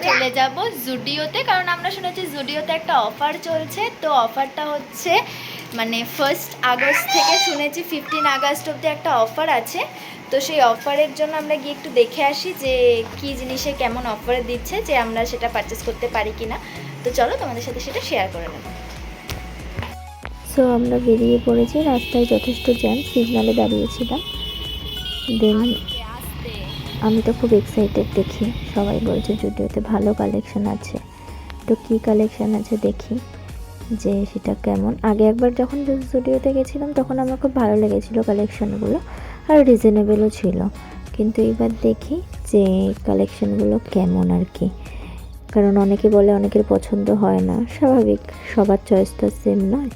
চলে যাব জুডিওতে, কারণ আমরা শুনেছি জুডিওতে একটা অফার চলছে। তো অফারটা হচ্ছে মানে 1 আগস্ট থেকে শুনেছি 15 আগস্ট অবধি একটা অফার আছে। তো সেই অফারের জন্য আমরা গিয়ে একটু দেখে আসি যে কি জিনিসে কেমন অফারে দিচ্ছে, যে আমরা সেটা পারচেস করতে পারি কিনা। তো চলো তোমাদের সাথে সেটা শেয়ার করে নেব। সো আমরা বেরিয়ে পড়েছি। রাস্তায় যথেষ্ট জ্যাম, সিগনালে দাঁড়িয়েছিলাম। দেন আমি তো খুব এক্সাইটেড, দেখি সবাই বলছে জুডিওতে ভালো কালেকশন আছে। তো কী কালেকশন আছে দেখি যে সেটা কেমন। আগে একবার যখন জুডিওতে গেছিলাম তখন আমার খুব ভালো লেগেছিলো কালেকশানগুলো, আর রিজনেবলও ছিল। কিন্তু এবার দেখি যে কালেকশানগুলো কেমন আর কি, কারণ অনেকে বলে অনেকের পছন্দ হয় না, স্বাভাবিক, সবার চয়েস তো সেম নয়।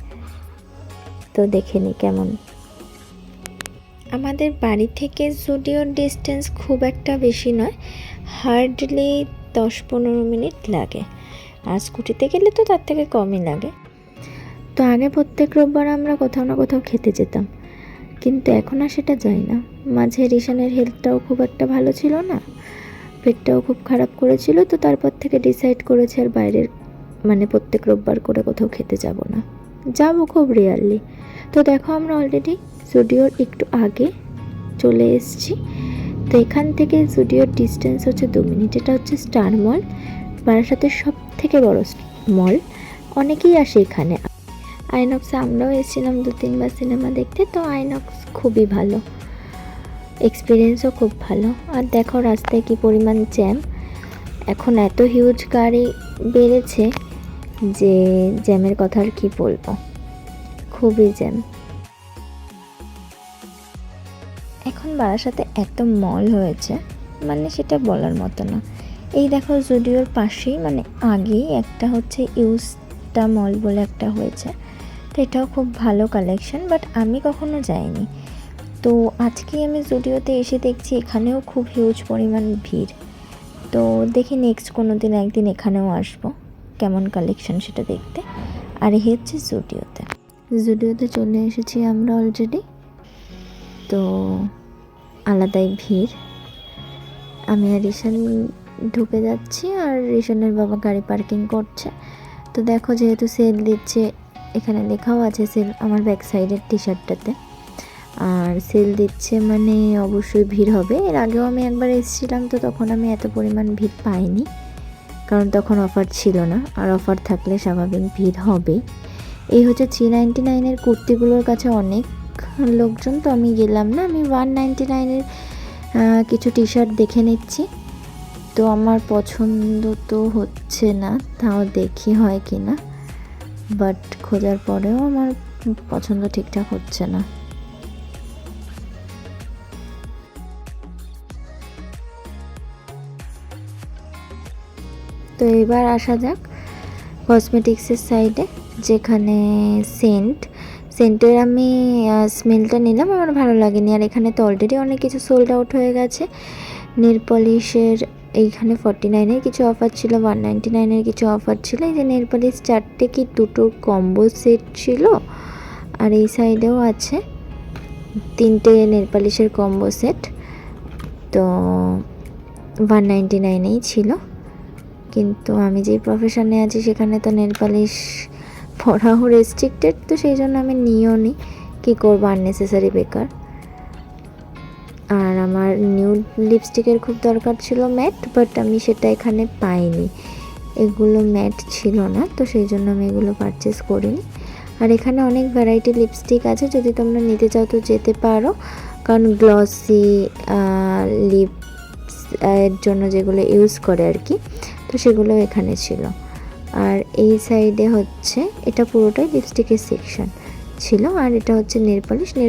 তো দেখে নিই কেমন। আমাদের বাড়ি থেকে জুডিওর ডিস্টেন্স খুব একটা বেশি নয়, হার্ডলি 10-15 মিনিট লাগে, আর স্কুটিতে গেলে তো তার থেকে কমই লাগে। তো আগে প্রত্যেক রোববার আমরা কোথাও না কোথাও খেতে যেতাম, কিন্তু এখন আর সেটা যাই না। মাঝে রিশানের হেলথটাও খুব একটা ভালো ছিল না, পেটটাও খুব খারাপ করেছিল। তো তারপর থেকে ডিসাইড করেছে আর বাইরের মানে প্রত্যেক রোববার করে কোথাও খেতে যাব না, যাবো খুব রেয়ারলি। তো দেখো আমরা অলরেডি জুডিওর একটু আগে চলে এসেছি। তো এখান থেকে জুডিওর ডিস্টেন্স হচ্ছে 2 মিনিট। এটা হচ্ছে স্টার মল, বারাসাতের সব থেকে বড় মল। অনেকেই আসে এখানে। আইনক্সে আমরাও এসেছিলাম 2-3 বার সিনেমা দেখতে। তো আইনক্স খুবই ভালো, এক্সপিরিয়েন্সও খুব ভালো। আর দেখো রাস্তায় কি পরিমাণ জ্যাম। এখন এত হিউজ গাড়ি বেড়েছে যে জ্যামের কথা আর কি বলবো, খুবই জ্যাম। এখন বারাসাতে এত মল হয়েছে মানে সেটা বলার মতো না। এই দেখো জুডিওর পাশেই মানে আগেই একটা হচ্ছে ইউজটা মল বলে একটা হয়েছে। তো এটাও খুব ভালো কালেকশন, বাট আমি কখনো যাইনি। তো আজকেই আমি জুডিওতে এসে দেখছি এখানেও খুব হিউজ পরিমাণ ভিড়। তো দেখি নেক্সট কোনো দিন একদিন এখানেও আসবো, কেমন কালেকশন সেটা দেখতে। আর এই হচ্ছে জুডিওতে চলে এসেছি আমরা অলরেডি। তো আলাদাই ভিড়। আমি আর রিশান ঢুকে যাচ্ছি, আর রিশানের বাবা গাড়ি পার্কিং করছে। তো দেখো যেহেতু সেল দিচ্ছে, এখানে লেখাও আছে সেল আমার ব্যাক সাইডের টি শার্টটাতে। আর সেল দিচ্ছে মানে অবশ্যই ভিড় হবে। এর আগেও আমি একবার এসেছিলাম, তো তখন আমি এত পরিমাণ ভিড় পাইনি, কারণ তখন অফার ছিল না। আর অফার থাকলে স্বাভাবিক ভিড় হবেই। এই হচ্ছে 399-এর কুর্তিগুলোর কাছে অনেক লোকজন, তো আমি গেলাম না। আমি 199-এর কিছু টি শার্ট দেখে নিচ্ছি। তো আমার পছন্দ তো হচ্ছে না, তাও দেখি হয় কি না। বাট খোঁজার পরেও আমার পছন্দ ঠিকঠাক হচ্ছে না। তো এবার আসা যাক কসমেটিক্সের সাইডে, যেখানে সেন্টের আমি স্মেলটা নিলাম, আমার ভালো লাগেনি। আর এখানে তো অলরেডি অনেক কিছু সোল্ড আউট হয়ে গেছে। নেল পলিশের এইখানে 49-এর কিছু অফার ছিল, 199-এর কিছু অফার ছিল। এই যে নেল পলিশ 4টে কি 2টোর কম্বো সেট ছিল। আর এই সাইডেও আছে 3টে নেল পলিশের কম্বো সেট। তো 199-এই ছিল। কিন্তু আমি যেই প্রফেশনে আছি সেখানে তো নেল পলিশ পরাও রেস্ট্রিক্টেড, তো সেই জন্য আমি নিয়েও নি, কী করবো, আননেসেসারি বেকার। আর আমার নিউড লিপস্টিকের খুব দরকার ছিল ম্যাট, বাট আমি সেটা এখানে পাইনি, এগুলো ম্যাট ছিল না। তো সেই জন্য আমি এগুলো পারচেস করিনি। আর এখানে অনেক ভ্যারাইটি লিপস্টিক আছে, যদি তোমরা নিতে চাও তো যেতে পারো, কারণ গ্লসি লিপস এর জন্য যেগুলো ইউজ করে আর কি, তো সেগুলো এখানে ছিল। আর এই সাইডে হচ্ছে এটা পুরোটাই লিপস্টিকের সেকশন ছিল। আর এটা হচ্ছে নেল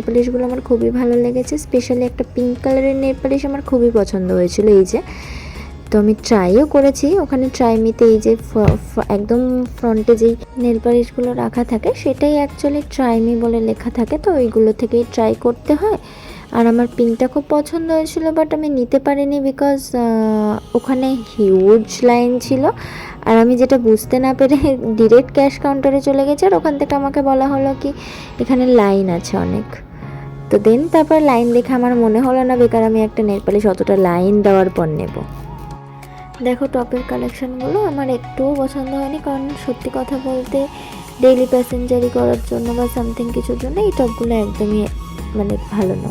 পলিশগুলো আমার খুবই ভালো লেগেছে। স্পেশালি একটা পিঙ্ক কালারের নেল পলিশ আমার খুবই পছন্দ হয়েছিল, এই যে। তো আমি ট্রাইও করেছি ওখানে ট্রাইমিতে। এই যে একদম ফ্রন্টে যেই নেল পলিশগুলো রাখা থাকে সেটাই অ্যাকচুয়ালি ট্রাইমি বলে লেখা থাকে, তো ওইগুলো থেকেই ট্রাই করতে হয়। আর আমার পিঙ্কটা খুব পছন্দ হয়েছিল, বাট আমি নিতে পারিনি বিকজ ওখানে হিউজ লাইন ছিল। আর আমি যেটা বুঝতে না পেরে ডিরেক্ট ক্যাশ কাউন্টারে চলে গেছি, আর ওখান থেকে আমাকে বলা হলো কি এখানে লাইন আছে অনেক। তো দেন তারপর লাইন দেখে আমার মনে হলো না বেকার আমি একটা নেল পলিশ অতটা লাইন দেওয়ার পর নেব। দেখো টপের কালেকশানগুলো আমার একটুও পছন্দ হয়নি, কারণ সত্যি কথা বলতে ডেইলি প্যাসেঞ্জারি করার জন্য বা সামথিং কিছুর জন্য এই টপগুলো একদমই মানে ভালো না।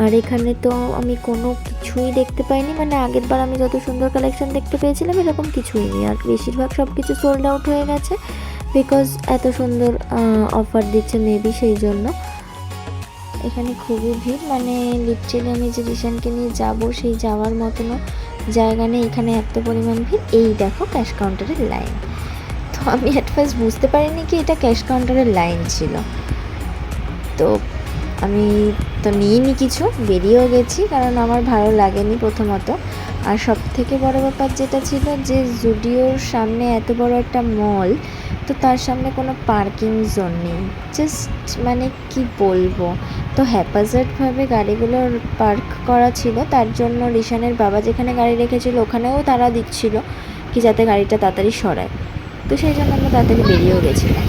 আর এখানে তো আমি কোনো কিছুই দেখতে পাইনি, মানে আগের বার আমি যত সুন্দর কালেকশন দেখতে পেয়েছিলাম এরকম কিছুই নেই। আর বেশিরভাগ সব কিছু সোল্ড আউট হয়ে গেছে, বিকজ এত সুন্দর অফার দিচ্ছে মেবি সেই জন্য। এখানে খুবই ভিড়, মানে লিটারেলি আমি যে রিশানকে নিয়ে যাব সেই যাওয়ার মতনও জায়গা নেই, এখানে এত পরিমাণ ভিড়। এই দেখো ক্যাশ কাউন্টারের লাইন, তো আমি অ্যাট ফার্স্ট বুঝতে পারিনি কি এটা ক্যাশ কাউন্টারের লাইন ছিল। তো আমি তো নিইনি কিছু, বেরিয়েও গেছি, কারণ আমার ভালো লাগেনি প্রথমত। আর সব থেকে বড় ব্যাপার যেটা ছিল যে জুডিওর সামনে এত বড় একটা মল, তো তার সামনে কোনো পার্কিং জোন নেই। জাস্ট মানে কি বলবো, তো হ্যাপাজার্ডভাবে গাড়িগুলো পার্ক করা ছিল, তার জন্য রিশানের বাবা যেখানে গাড়ি রেখেছিল ওখানেও তারা দিচ্ছিল কি যাতে গাড়িটা তাড়াতাড়ি সরায়, তো সেই জন্য আমরা তাড়াতাড়ি বেরিয়েও গেছিলাম।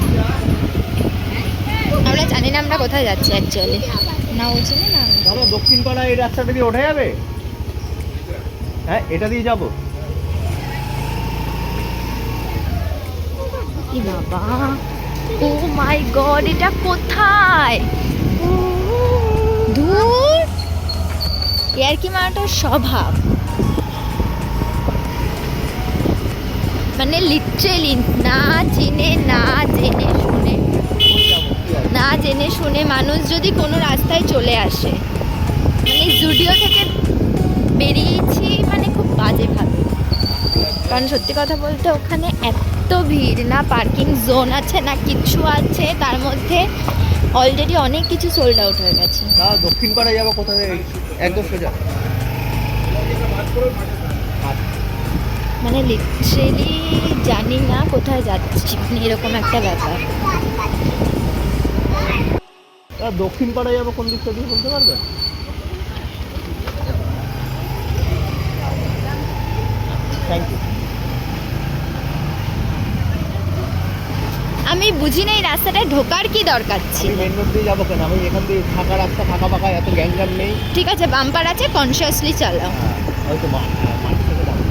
আমরা জানি না আমরা কোথায় যাচ্ছি অ্যাকচুয়ালি, না ও চিনি না আমি। চলো দক্ষিণ পাড়া এই রাস্তাটা দিয়ে ওঠা যাবে? হ্যাঁ এটা দিয়ে যাবো। ই বাবা, ও মাই গড, এটা কোথায়? দূর, এর কি মারাটার স্বভাব, মানে লিটারেলি না চিনে না জেনে শুনে, না জেনে শুনে মানুষ যদি কোনো রাস্তায় চলে আসে, মানে জুডিও থেকে বেরিয়েছি মানে খুব বাজেভাবে। কারণ সত্যি কথা বলতে ওখানে এত ভিড়, না পার্কিং জোন আছে না কিছু আছে, তার মধ্যে অলরেডি অনেক কিছু সোল্ড আউট হয়ে গেছে। না দক্ষিণ পাড়ায় যাবো কোথায়? একদম সোজা। মানে লিটারেলি জানি না কোথায় যাচ্ছি, মানে এরকম একটা ব্যাপার। দক্ষিণ পাড়ায় যাবো কোন দিকটা দিয়ে বলতে পারবেন? Thank you. আমি বুঝি না এই রাস্তাটায় ঢোকার কি দরকার ছিল। মেন রোড দিয়ে যাবো কেন? আমি এখান দিয়ে ফাঁকা রাস্তা, ফাঁকা ফাঁকা, এত গ্যাঞ্জাম নেই। ঠিক আছে, বাম্পার আছে, কনসিয়াসলি চালাও। হয়তো মাঠ থেকে যাবো।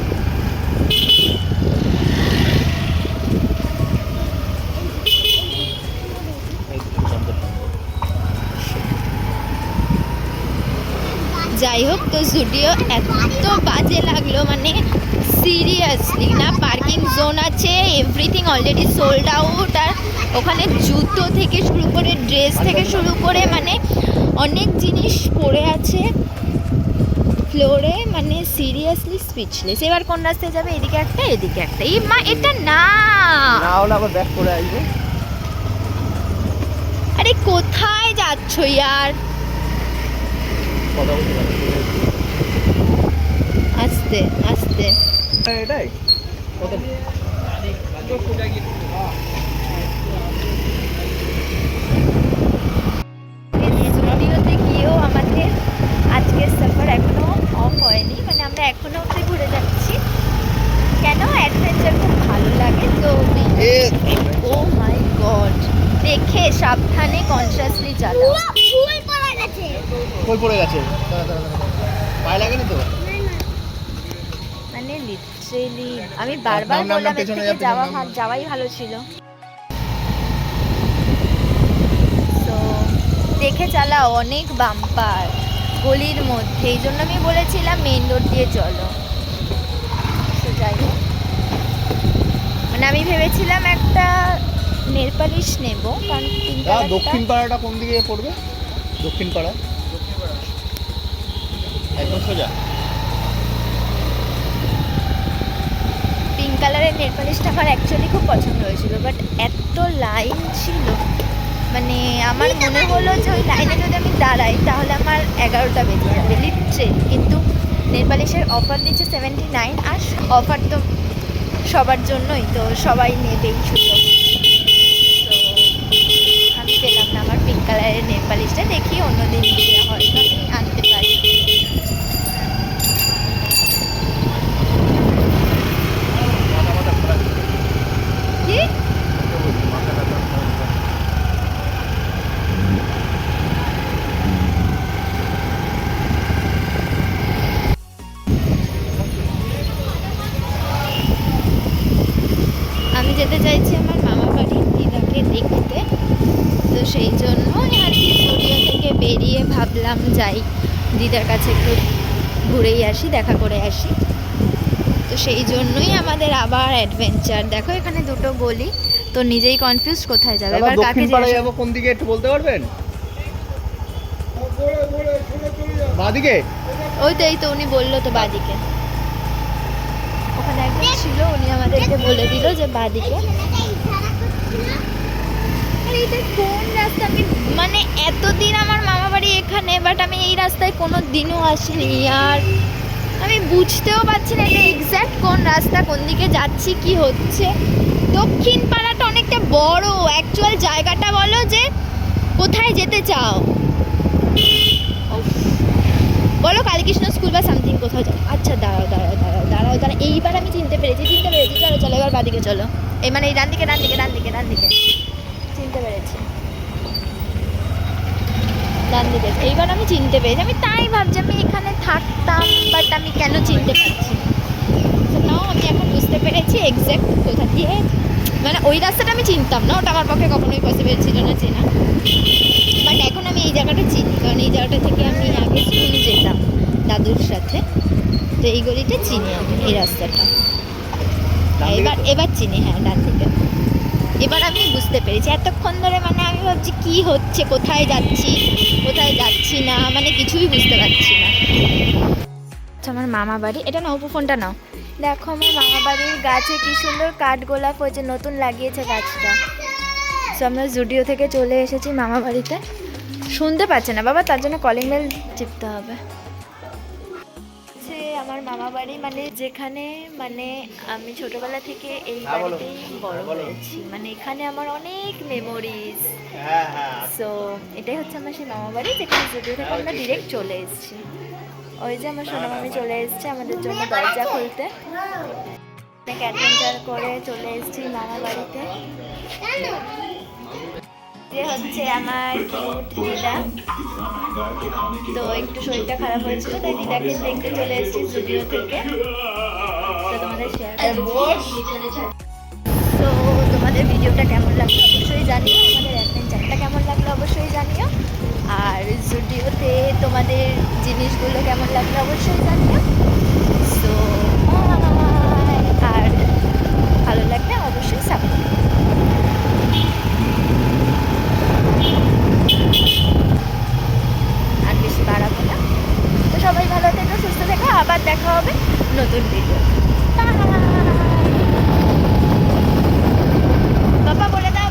যাই হোক, তো জুডিও এত বাজে লাগলো, মানে সিরিয়াসলি না পার্কিং জোন আছে, এভরিথিং অলরেডি সোল্ড আউট। আর ওখানে জুতো থেকে শুরু করে ড্রেস থেকে শুরু করে মানে অনেক জিনিস পড়ে আছে ফ্লোরে, মানে সিরিয়াসলি স্পিচলেস। এবার কোন রাস্তায় যাবে? এদিকে একটা এদিকে একটা, এই মা এটা না, না হলে আবার ব্যাক করে আসবো। আরে কোথায় যাচ্ছ ইয়ার? কথা বলতে পারি আস্তে আস্তে। এটাই কত? জুডিওতে গিয়েও আমাদের আজকের সফর এখনো অফ হয়নি, মানে আমরা এখনো অবধি ঘুরে যাচ্ছি। কেন? অ্যাডভেঞ্চার খুব ভালো লাগে তো। ও মাই গড, দেখে সাবধানে কনসিয়াসলি চালাও। কই পড়ে গেছে? পায়ে লাগেনি তো? মানে লিটারেলি আমি বারবার নাম, নাম, বললাম এর পেছনে থেকে যা, পেছনে যাওয়াই ভালো ছিল। তো দেখে চালাও, অনেক বাম্পার গলির মধ্যে, এই জন্য আমি বলেছিলাম মেইন রোড দিয়ে চলো। তো যাই হোক, মানে আমি ভেবেছিলাম একটা নেল পালিশ নেব, কারণ পিঙ্ক দক্ষিণ পাড়াটা কোন দিকে পড়বে? দক্ষিণ পাড়া একদম সোজা। পিঙ্ক কালারের নেল পালিশটা আমার অ্যাকচুয়ালি খুব পছন্দ হয়েছিল, বাট এত লাইন ছিল, মানে আমার মনে হলো যে ওই লাইনে যদি আমি দাঁড়াই তাহলে আমার 11টা বেজে যাবে লিটারেলি। কিন্তু নেল পালিশের অফার দিচ্ছে 79, আর অফার তো সবার জন্যই, তো সবাই নেবেই সুযোগ। তো আমি পেলাম না আমার পিঙ্ক কালারের নেল পালিশটা, দেখি অন্যদিন দিয়ে হয়তো আমি আনতে পারি। কি? সেই জন্যই আর কি জুডিও থেকে বেরিয়ে ভাবলাম যাই দিদার কাছে একটু ঘুরেই আসি, দেখা করে আসি। তো সেই জন্যই আমাদের আবার অ্যাডভেঞ্চার। দেখো এখানে দুটো গলি, তো নিজেই কনফিউজ কোথায় যাবে। এবার কাকে দক্ষিণ পাড়ায় জিজ্ঞাসা- যাবো কোন দিকে একটু বলতে পারবেন? বাদিকে? ওই তো এই তো উনি বললো তো বাদিকে। ওখানে একজন ছিল, উনি আমাদেরকে বলে দিল যে বাদিকে। আর এইটা কোন রাস্তা? আমি মানে এতদিন আমার মামা বাড়ি এখানে, বাট আমি এই রাস্তায় কোনো দিনও আসিনি। আর আমি বুঝতেও পারছি না এটা এক্স্যাক্ট কোন রাস্তা, কোন দিকে যাচ্ছি, কি হচ্ছে। দক্ষিণ পাড়াটা অনেকটা বড়, অ্যাকচুয়াল জায়গাটা বলো যে কোথায় যেতে চাও। উফ। বলো কালীকৃষ্ণ স্কুল বা সামথিং কোথাও যাও। আচ্ছা দাঁড়াও দাঁড়াও দাঁড়াও দাঁড়াও দাঁড়াও, এইবার আমি চিনতে পেরেছি। চলো চলো এবার বাদিকে চলো। এই মানে এই ডান দিকে ডান দিকে ডান দিকে ডান দিকে চিনতে পেরেছি, ডান দিকে। এইবার আমি চিনতে পেরেছি। আমি তাই ভাবছি আমি এখানে থাকতাম, বাট আমি কেন চিনতে পারছি না। আমি এখন বুঝতে পেরেছি এক্স্যাক্ট কোথা দিয়ে, মানে ওই রাস্তাটা আমি চিনতাম না, ওটা আমার পক্ষে কখনোই পসিবল ছিল না চেনা। বাট এখন আমি এই জায়গাটা চিনি, কারণ এই জায়গাটা থেকে আমি আগে স্কুলে যেতাম দাদুর সাথে। তো এই গলিটা চিনি আমি, এই রাস্তাটা। এবার চিনি, হ্যাঁ ডান দিকে। এবার আমি বুঝতে পেরেছি। এতক্ষণ ধরে মানে আমি ভাবছি কি হচ্ছে, কোথায় যাচ্ছি না, মানে কিছুই বুঝতে পারছি না। আচ্ছা আমার মামা বাড়ি, এটা না ওপো ফোনটা নাও। দেখো আমার মামা বাড়ির গাছে কি সুন্দর কাঠগোলাপ হয়েছে, নতুন লাগিয়েছে গাছটা। সো আমরা জুডিও থেকে চলে এসেছি মামা বাড়িতে। শুনতে পাচ্ছে না বাবা, তার জন্য কলিং বেল টিপতে হবে। আমার মামা বাড়ি মানে যেখানে মানে আমি ছোটবেলা থেকে এই বাড়িতেই বড় হয়েছি, মানে এখানে আমার অনেক মেমোরিজ। সো এটাই হচ্ছে আমার সেই মামা বাড়ি, যেখানে জুডিও থেকে আমরা ডিরেক্ট চলে এসেছি। ওই যে আমার সোনা মামি চলে এসেছে আমাদের জন্য দরজা খুলতে। অনেক অ্যাডভেঞ্চার করে চলে এসেছি মামা বাড়িতে। যে হচ্ছে আমার কিউট দিদা, তো একটু শরীরটা খারাপ হয়েছিল তাই দিদাকে দেখতে চলে এসেছি স্টুডিও থেকে। তো তোমাদের শেয়ার তো তোমাদের ভিডিওটা কেমন লাগলো অবশ্যই জানিও, আমাদের অ্যাডভেঞ্চারটা কেমন লাগলো অবশ্যই জানিও, আর স্টুডিওতে তোমাদের জিনিসগুলো কেমন লাগলো অবশ্যই জানিও। সো আর ভালো লাগলে অবশ্যই সাপোর্ট। আর বেশি বাড়াবো না, তো সবাই ভালো থেকো, সুস্থ থেকো, আবার দেখা হবে নতুন ভিডিও। বাবা বলে দাও।